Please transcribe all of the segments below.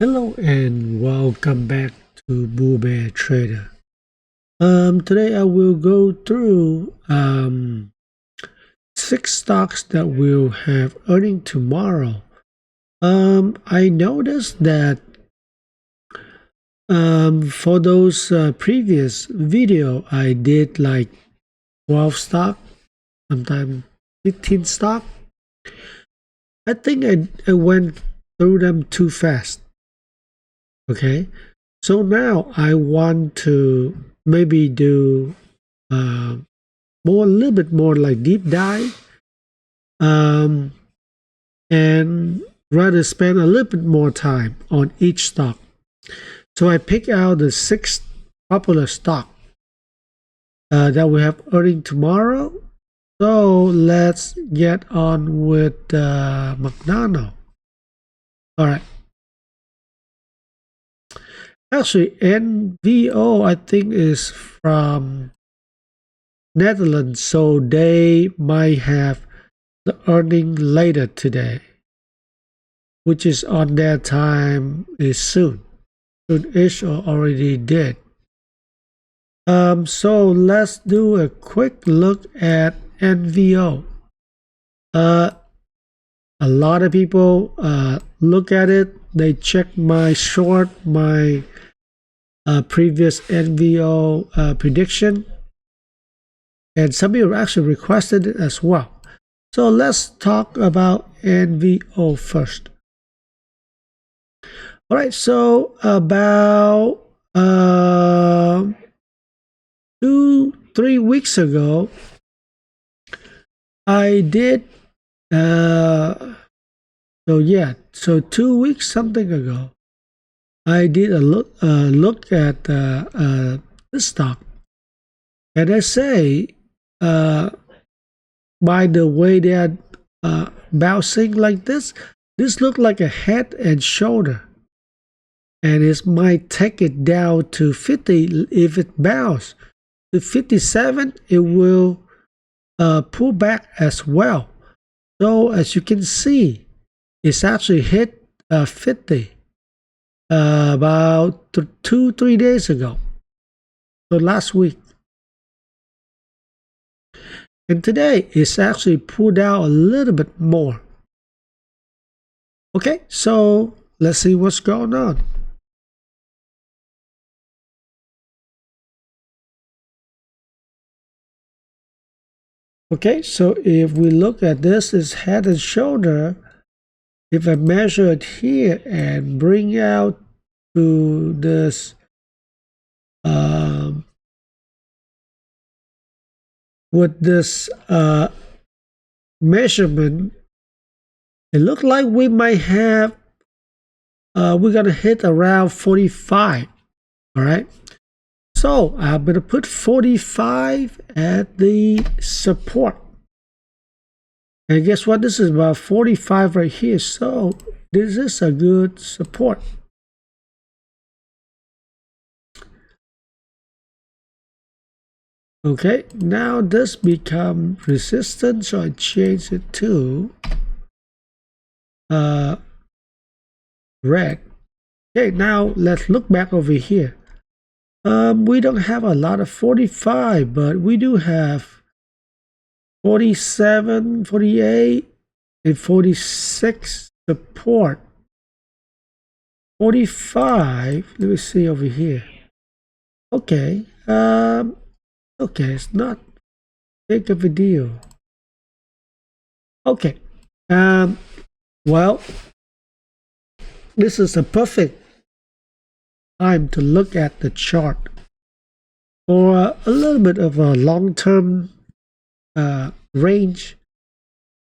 Hello and welcome back to Bull Bear Trader. Today I will go through 6 stocks that will have earning tomorrow. I noticed that for those previous video I did like 12 stock, sometimes 15 stock. I think I went through them too fast. Okay, so now I want to maybe do a little bit more like deep dive, and rather spend a little bit more time on each stock. So I pick out the 6 popular stock that we have earning tomorrow. So let's get on with McDonald's. All right. Actually, NVO I think is from Netherlands, so they might have the earning later today, which is on their time is soon-ish or already did. So let's do a quick look at NVO. A lot of people look at it. They check my previous NVO prediction, and some people actually requested it as well. So let's talk about NVO first. All right, so about 2-3 weeks ago, I did so 2 weeks something ago, I did a look at this stock, and I say by the way they are bouncing like this looked like a head and shoulder, and it might take it down to 50. If it bounce to 57, it will pull back as well. So as you can see, it's actually hit 50 about 2-3 days ago, so last week. And today it's actually pulled out a little bit more. Okay, so let's see what's going on. Okay, so if we look at this, is head and shoulder. If I measure it here and bring out to this with this measurement, it looked like we might have we're gonna hit around 45. All right, so I'm gonna put 45 at the support, and guess what, this is about 45 right here, so this is a good support. Okay, now this become resistance, so I change it to red. Okay, now let's look back over here. We don't have a lot of 45, but we do have 47, 48, and 46 support. 45, let me see over here. Okay, okay, it's not big of a deal. Okay, well, this is a perfect time to look at the chart for a little bit of a long-term range.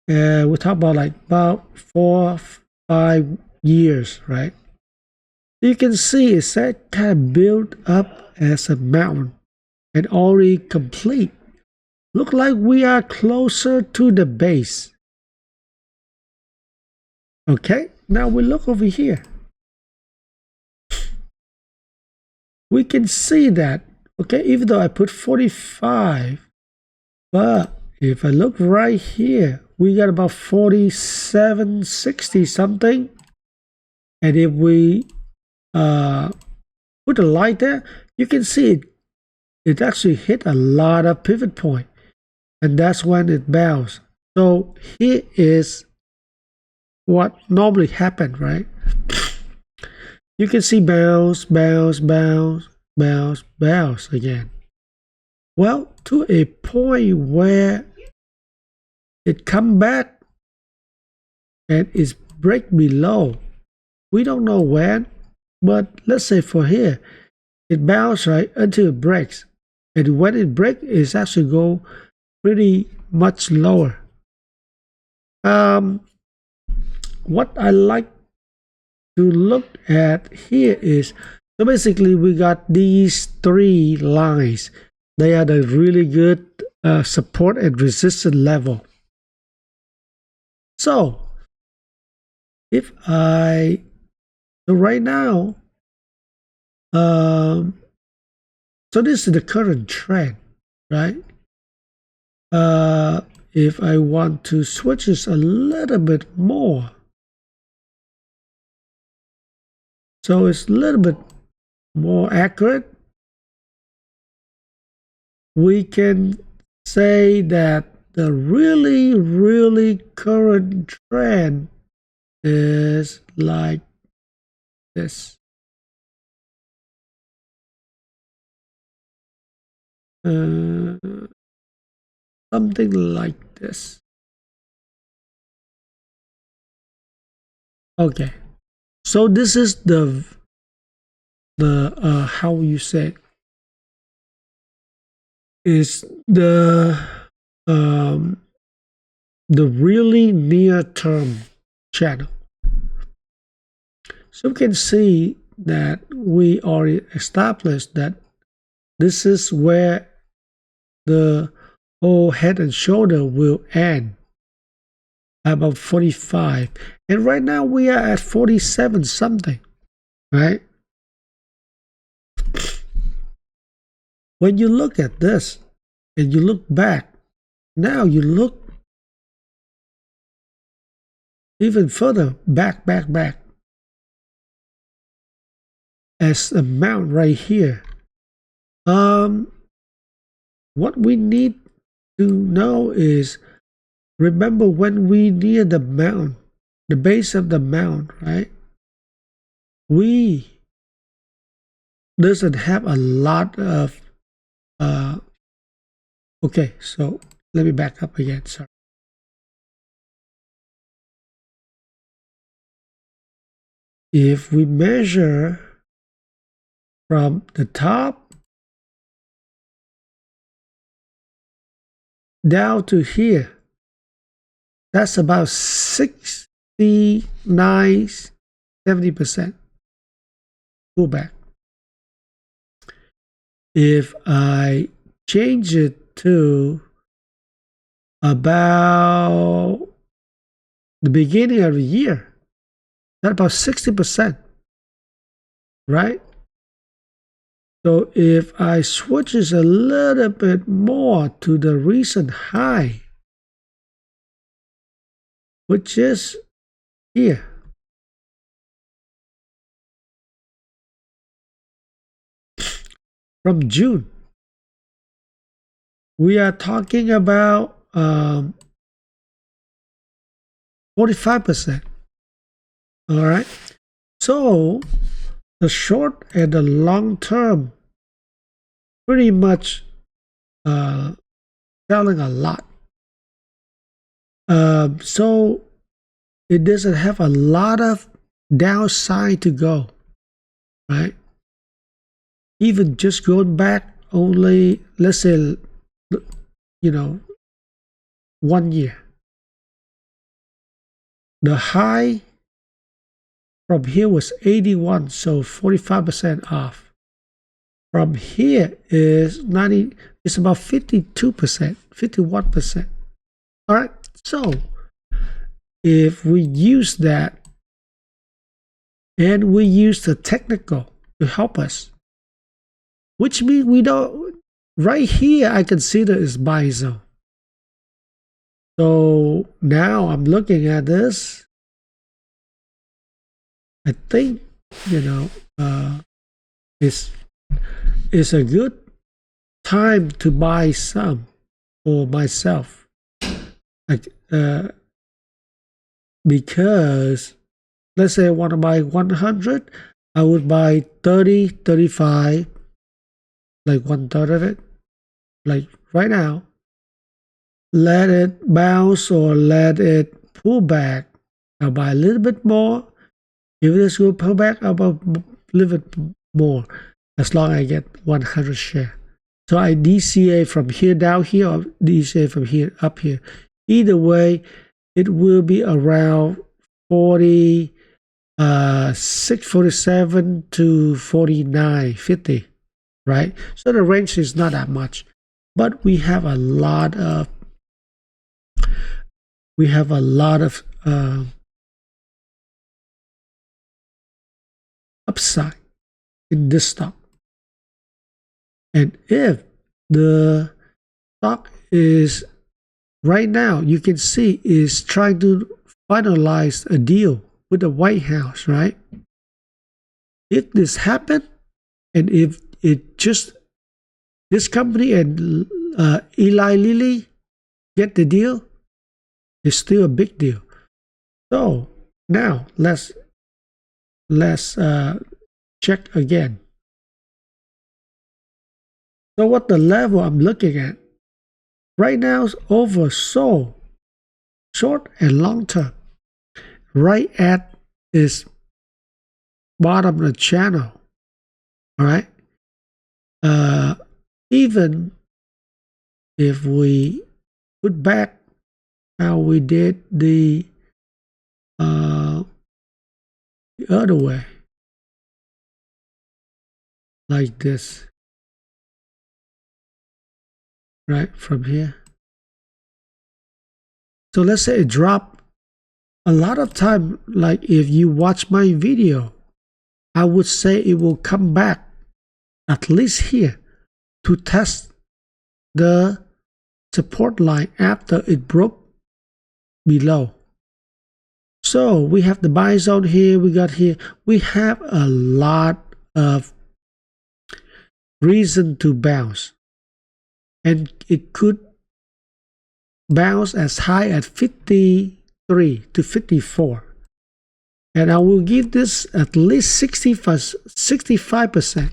We talk about like about 4-5 years, right? You can see it's that kind of built up as a mountain and already complete. Look like we are closer to the base. Okay, now we look over here. We can see that, okay, even though I put 45, but if I look right here, we got about 47, 60 something. And if we put a light there, you can see it actually hit a lot of pivot point, and that's when it bounced. So here is what normally happened, right? You can see bounce, bounce, bounce, bounce, bounce again. Well, to a point where it come back and is break below. We don't know when, but let's say for here, it bounces right until it breaks. And when it breaks, it's actually go pretty much lower. What I like to look at here is, so basically we got these three lines. They are the really good support and resistance level. So if I, so right now, so this is the current trend, right? If I want to switch this a little bit more, so it's a little bit more accurate, we can say that the really current trend is like this. Something like this. Okay, so this is the how you say it, is the really near term channel. So we can see that we already established that this is where the whole head and shoulder will end, about 45, and right now we are at 47 something, right? When you look at this and you look back, now you look even further back as a mount right here. What we need to know is, remember when we near the mount, the base of the mount, right? We doesn't have a lot of okay, so let me back up again, sorry. If we measure from the top down to here, that's about 69-70% pullback. If I change it to about the beginning of the year, that's about 60%, right? So if I switch this a little bit more to the recent high, which is here, from June, we are talking about 45%. All right. So the short and the long term pretty much selling a lot. So it doesn't have a lot of downside to go, right? Even just going back only, let's say, 1 year. The high from here was 81, so 45% off. From here is 90, it's about 52%, 51%. All right, so if we use that and we use the technical to help us, which means we don't, right here I consider is buy zone. So now I'm looking at this. I think you know, it's a good time to buy some for myself, like, because let's say I want to buy 100, I would buy 30, 35, like 1/3 of it, like right now. Let it bounce or let it pull back. I'll buy a little bit more. If this will pull back, I'll buy a little bit more, as long as I get 100 share. So I DCA from here down here, or DCA from here up here. Either way, it will be around 47 to 49.50, right? So the range is not that much, but we have a lot of upside in this stock. And if the stock is right now, you can see is trying to finalize a deal with the White House, right? If this happened, and if it just this company and Eli Lilly get the deal, it's still a big deal. So now let's check again. So what the level I'm looking at right now is oversold, short and long term, right at this bottom of the channel. All right. Even if we put back how we did the other way, like this, right from here. So let's say it dropped. A lot of time, like if you watch my video, I would say it will come back at least here to test the support line after it broke below. So we have the buy zone here, we got here. We have a lot of reason to bounce, and it could bounce as high as 53 to 54. And I will give this at least 65%.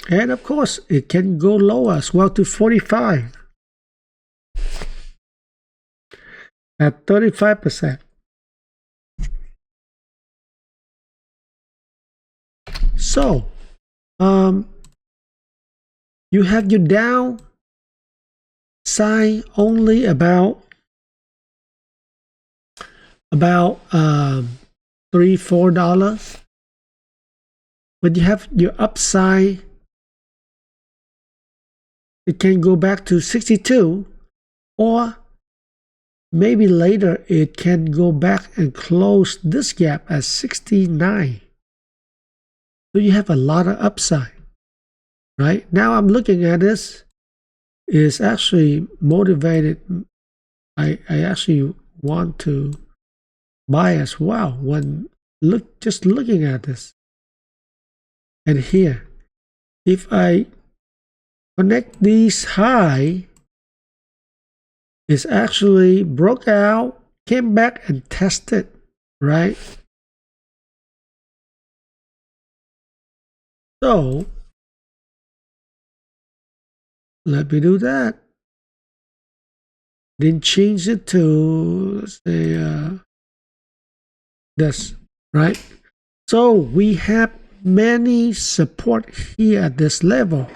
And of course, it can go lower as well to 45 at 35%. So, you have your down side only about $3-4, but you have your upside. It can go back to 62, or maybe later it can go back and close this gap at 69. So you have a lot of upside. Right now I'm looking at this, is actually motivated. I actually want to buy as well when just looking at this. And here, if I connect these high, it's actually broke out, came back and tested, right? So let me do that. Then change it to, let's say, this, right? So we have many support here at this level.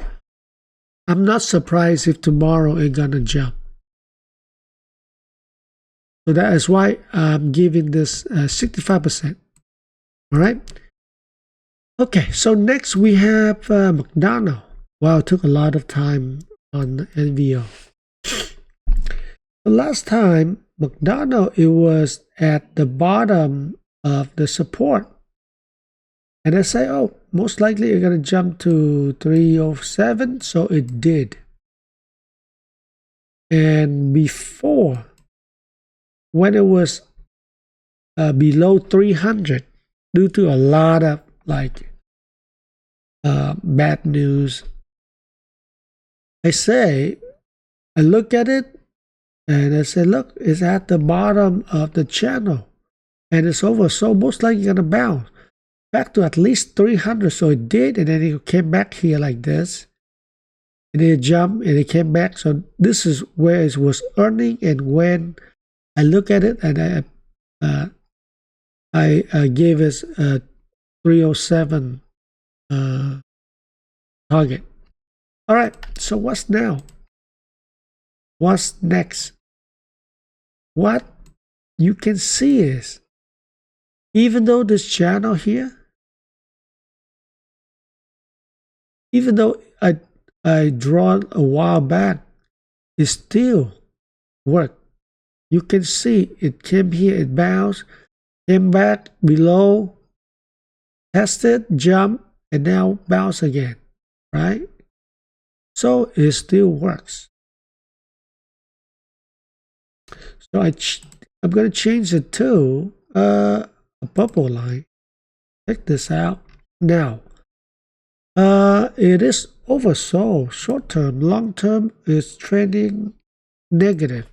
I'm not surprised if tomorrow it's gonna jump. So that is why I'm giving this 65%. All right. Okay, so next we have McDonald's. Wow, it took a lot of time on NVO. The last time McDonald's, it was at the bottom of the support, and I say, oh, most likely it's gonna jump to 307. So it did. And before when it was below 300 due to a lot of like bad news. I look at it and I say, look, it's at the bottom of the channel and it's over, so most likely gonna bounce back to at least 300. So it did, and then it came back here like this, and it jumped and it came back. So this is where it was earning, and when I look at it and I gave it a 307 target. All right, so what's now? What's next? What you can see is, even though this channel here, even though I drawn a while back, it still worked. You can see it came here, it bounced, came back below, tested, jumped, and now bounce again, right? So it still works. So I'm going to change it to a purple line. Check this out. Now, it is oversold. Short term, long term is trending negative.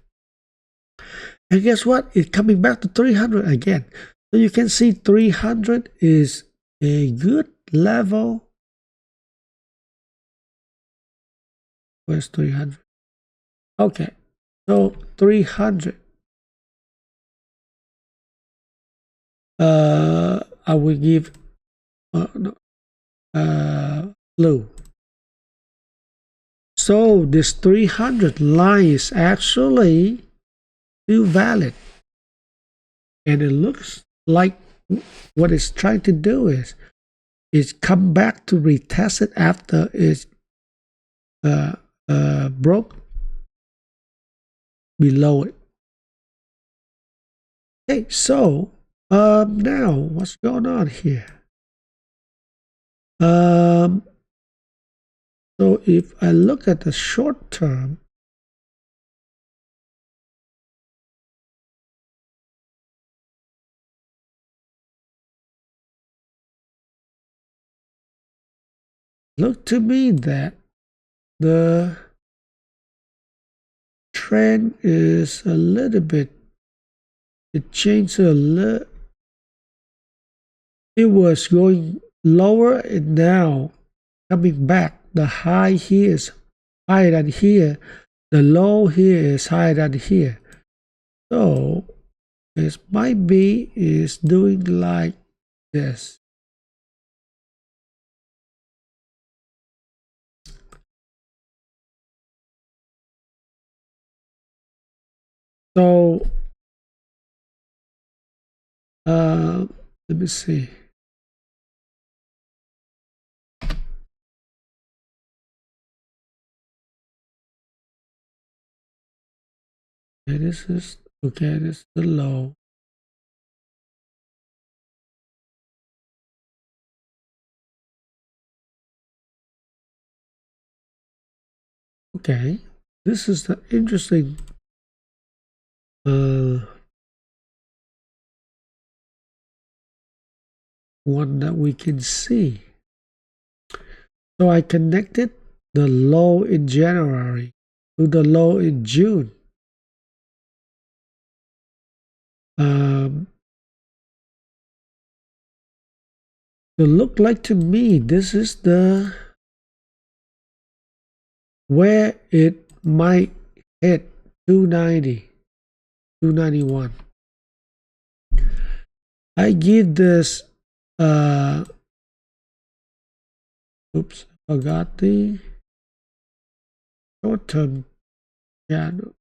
And guess what? It's coming back to 300 again. So you can see 300 is a good level. Where's 300? Okay, so 300. I will give blue. So this 300 line is actually still valid, and it looks like what it's trying to do is come back to retest it after it's broke below it. Okay, so now what's going on here? So if I look at the short term, look to me that the trend is a little bit, it changed a little. It was going lower and now coming back. The high here is higher than here. The low here is higher than here. So it might be is doing like this. So let me see. Okay, this is okay. This is the low. Okay, this is the interesting one that we can see. So I connected the low in January to the low in June. It looked like to me this is the where it might hit 290, 291. I give this oops, forgot the short-term channel.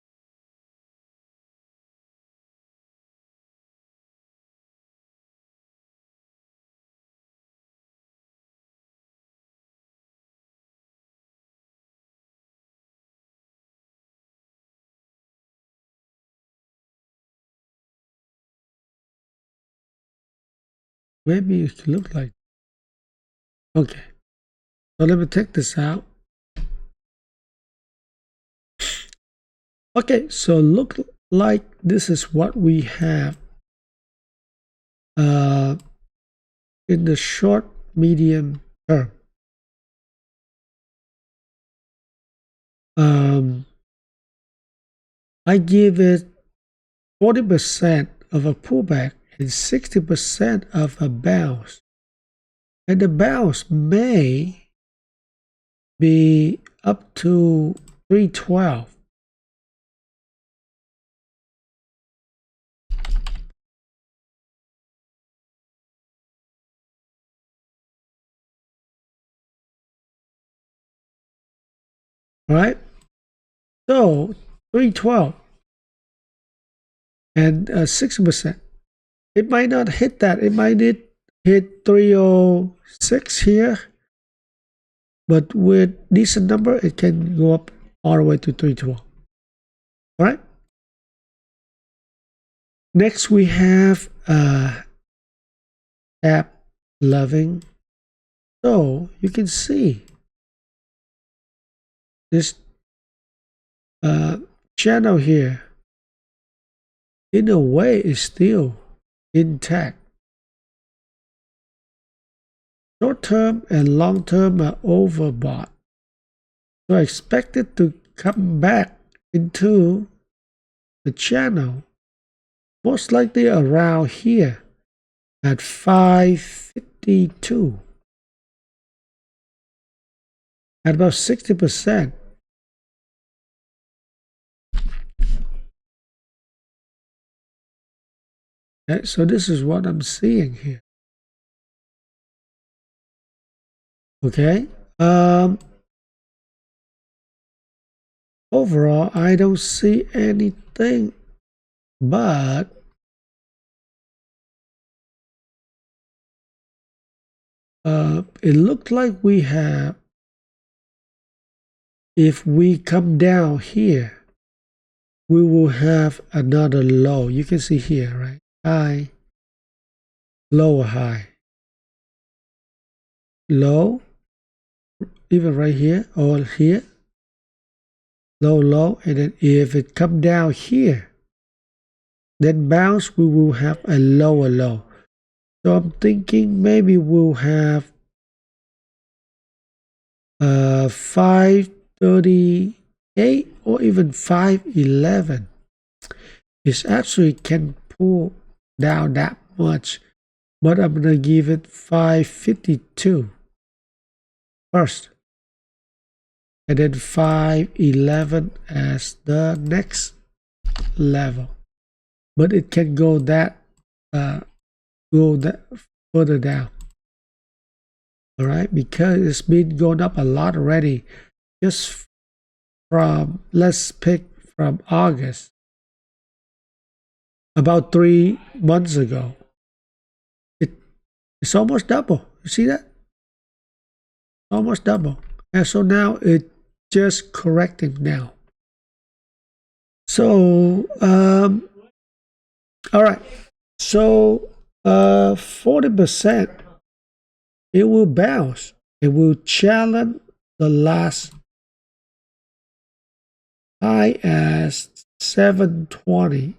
Maybe it could look like, okay. So let me take this out. Okay, so look like this is what we have in the short medium term. I give it 40% of a pullback and 60% of a bounce. And the bounce may be up to 312. Right? So 312 and 60%. It might not hit that. It might hit 306 here. But with decent number, it can go up all the way to 312. All right. Next, we have applovin. So you can see this channel here, in a way, is still intact. Short term and long term are overbought. So I expect it to come back into the channel, most likely around here at 552 at about 60%. Okay, so this is what I'm seeing here. Okay. Overall, I don't see anything, but it looked like we have, if we come down here, we will have another low. You can see here, right? High, lower high, low, even right here or here, low, low, and then if it come down here, then bounce, we will have a lower low. So I'm thinking maybe we'll have 538 or even 511. It actually can pull down that much, but I'm gonna give it 552 first, and then 511 as the next level. But it can go that further down. All right, because it's been going up a lot already. Just from, let's pick from August, about 3 months ago. It's almost double. You see that? Almost double. And so now it's just correcting now. So, all right. So, 40%, it will bounce. It will challenge the last high as 720.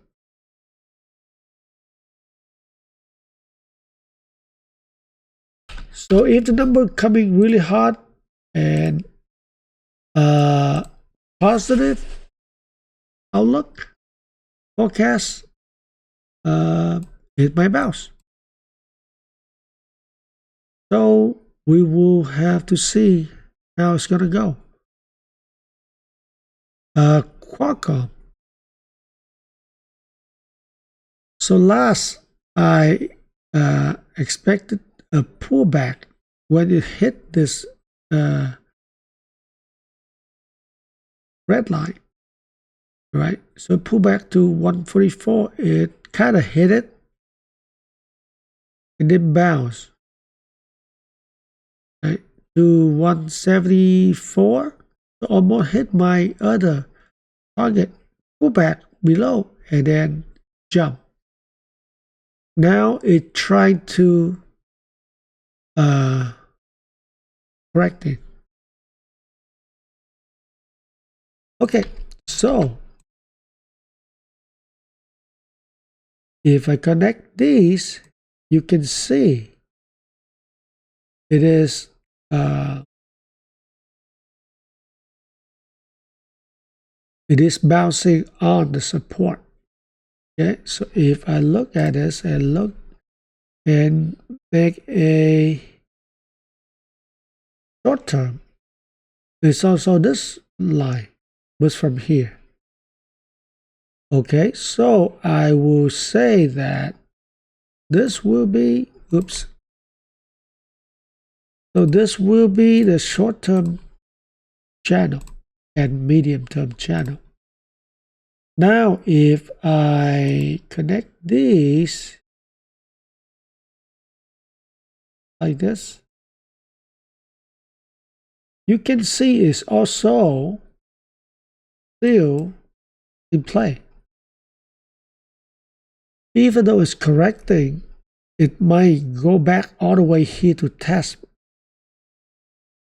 So if the number coming really hot and positive outlook forecast, it might bounce. So we will have to see how it's gonna go. Qualcomm. So last I expected a pullback when it hit this red line, right? So pullback to 144, it kind of hit it and then bounce, right, to 174. So almost hit my other target, pullback below, and then jump. Now it tried to correct it. Okay, so if I connect these, you can see it is bouncing on the support. Okay, so if I look at this and look and make a short term, it's also this line was from here. Okay, so I will say that this will be, oops. So this will be the short-term channel and medium-term channel. Now, if I connect these like this, you can see it's also still in play. Even though it's correcting, it might go back all the way here to test.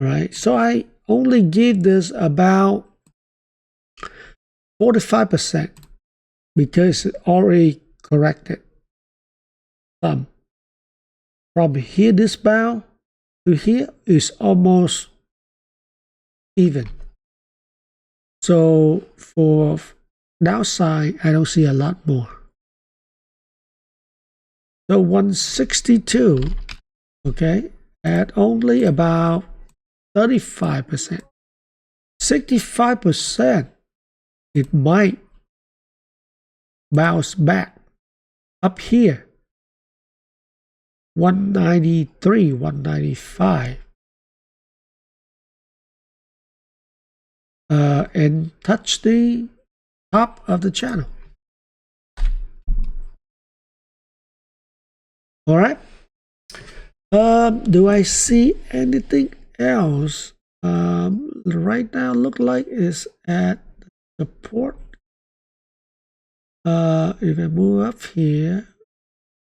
Right? So I only give this about 45% because it already corrected some. From here, this bound to here is almost even. So for downside, I don't see a lot more. So 162, okay, at only about 35%. 65%, it might bounce back up here. 193, 195. And touch the top of the channel. All right. Do I see anything else? Right now, look like it's at support. If I move up here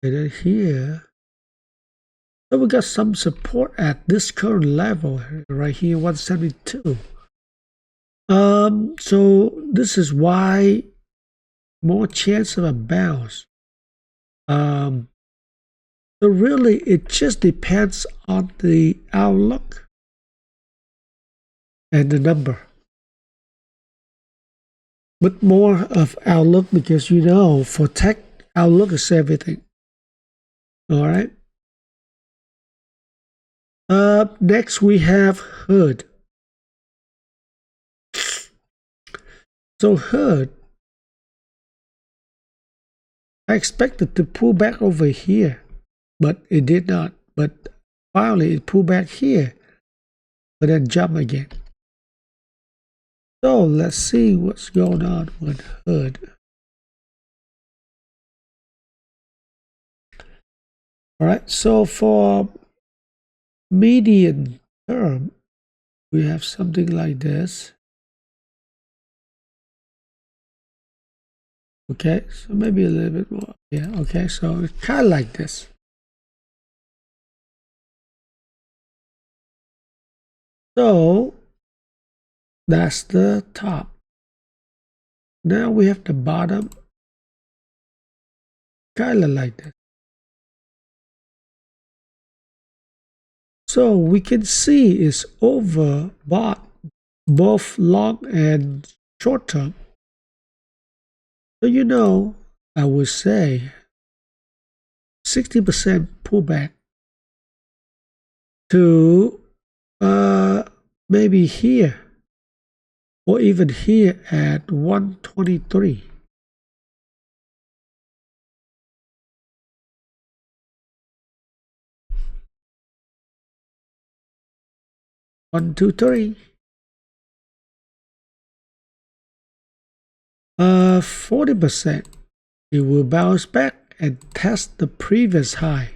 and then here, so we got some support at this current level right here, 172. So this is why more chance of a bounce. So really, it just depends on the outlook and the number. But more of outlook because you know, for tech, outlook is everything. All right. Next we have hood. So hood, I expected to pull back over here, but it did not. But finally it pulled back here, but then jump again. So let's see what's going on with hood. All right, so for medium term, we have something like this. Okay, so maybe a little bit more. Yeah, okay, so it's kind of like this. So that's the top. Now we have the bottom, kind of like this. So we can see it's overbought both long and short term. So you know, I would say 60% pullback to maybe here or even here at 123. One, two, three. 40%. It will bounce back and test the previous high,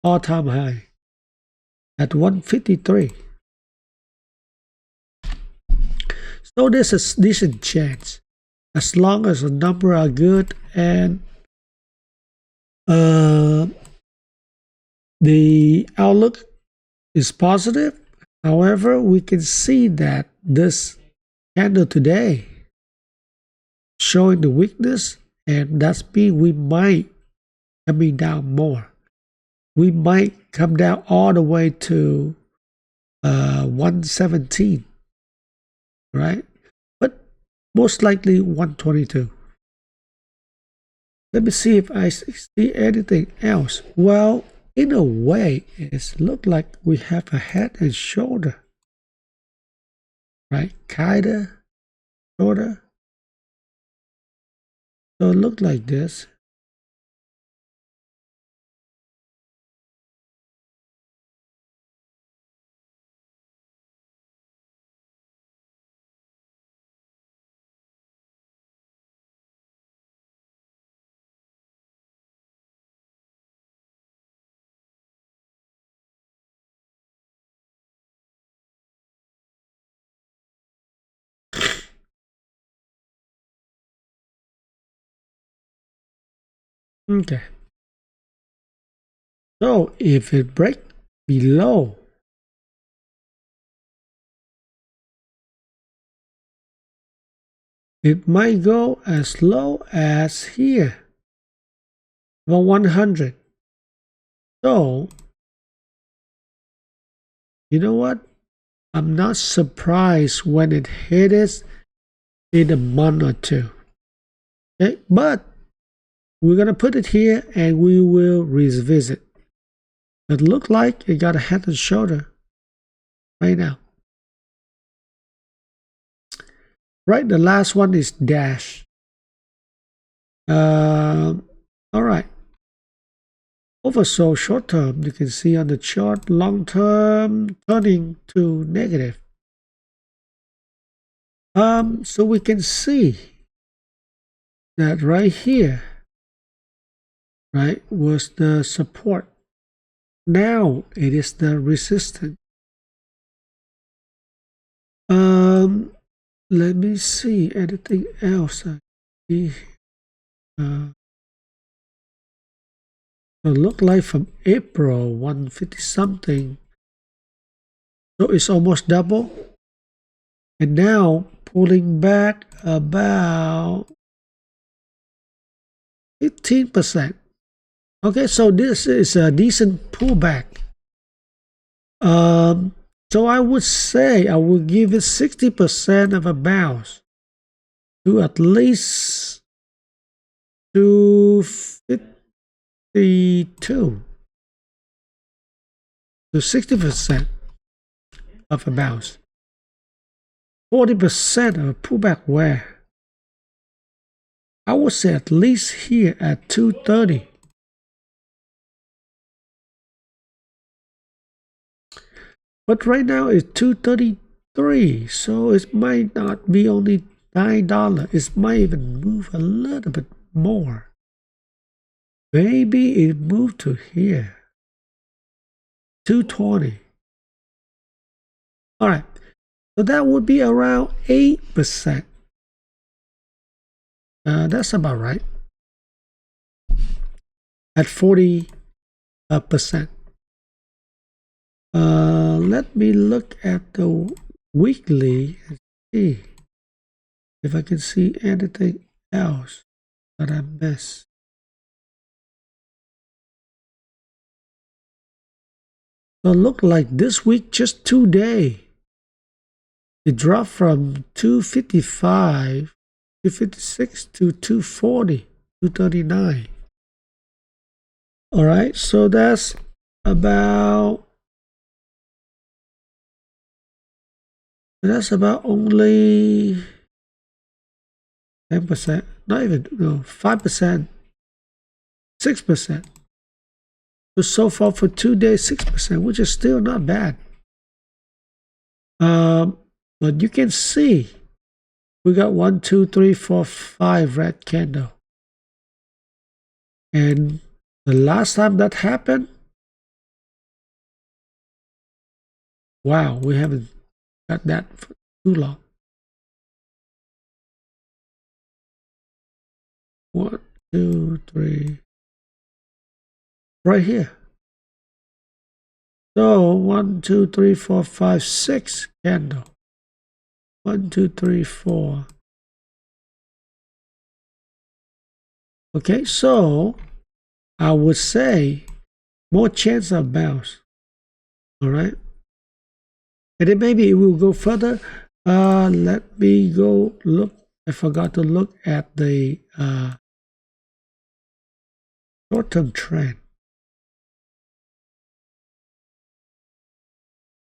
all-time high, at 153. So there's a decent chance, as long as the numbers are good and the outlook is positive. However, we can see that this candle today showing the weakness, and that's mean we might coming down more. We might come down all the way to 117, right? But most likely 122. Let me see if I see anything else. Well, in a way, it looks like we have a head and shoulder, right? Kinda, sorta. So it looks like this. Okay. So if it breaks below, it might go as low as here, about 100. So, you know what? I'm not surprised when it hits in a month or two. Okay, but we're gonna put it here and we will revisit. It looked like it got a head and shoulder right now. Right, the last one is dash. All right. Also short term, you can see on the chart, long term turning to negative. So we can see that right here, right, was the support. Now it is the resistance. Let me see anything else. It look like from April 150 something. So it's almost double. And now pulling back about 15%. Okay, so this is a decent pullback. So I would say I will give it 60% of a bounce to at least 252 to 60% of a bounce. 40% of a pullback where? I would say at least here at 230. But right now it's 233, so it might not be only $9. It might even move a little bit more. Maybe it moved to here, 220. All right, so that would be around 8%. That's about right. At 40%. Let me look at the weekly and see if I can see anything else that I missed. So it looked like this week, just 2 days, it dropped from 255, 256 to 240, 239. All right, so that's about only 10%, not even, no, 5%, 6%. So far for 2 days, 6%, which is still not bad. But you can see we got 1, 2, 3, 4, 5 red candle. And the last time that happened, wow, we haven't got that for too long. 1, 2, 3, right here. So 1, 2, 3, 4, 5, 6 candle. 1, 2, 3, 4. Okay, so I would say more chance of bounce. All right, and then maybe it will go further. Let me go look. I forgot to look at the short-term trend.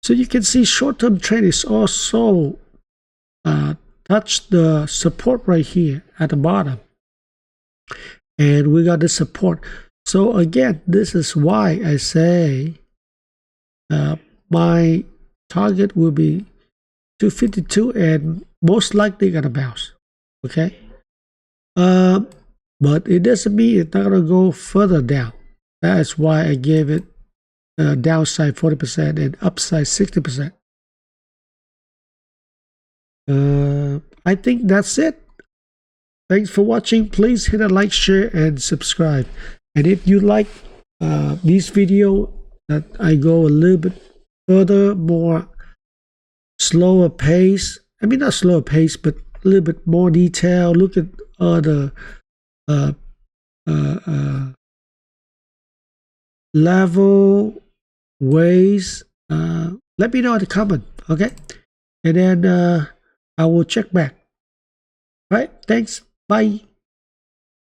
So you can see short-term trend is also touched the support right here at the bottom, and we got the support. So again, this is why I say my target will be 252 and most likely gonna bounce. Okay, but it doesn't mean it's not gonna go further down. That is why I gave it downside 40% and upside 60%. I think that's it. Thanks for watching. Please hit a like, share, and subscribe. And if you like this video that I go a little bit further, more slower pace. I mean, not slower pace, but a little bit more detail. Look at other level ways. Let me know in the comment, okay? And then I will check back. All right, thanks. Bye.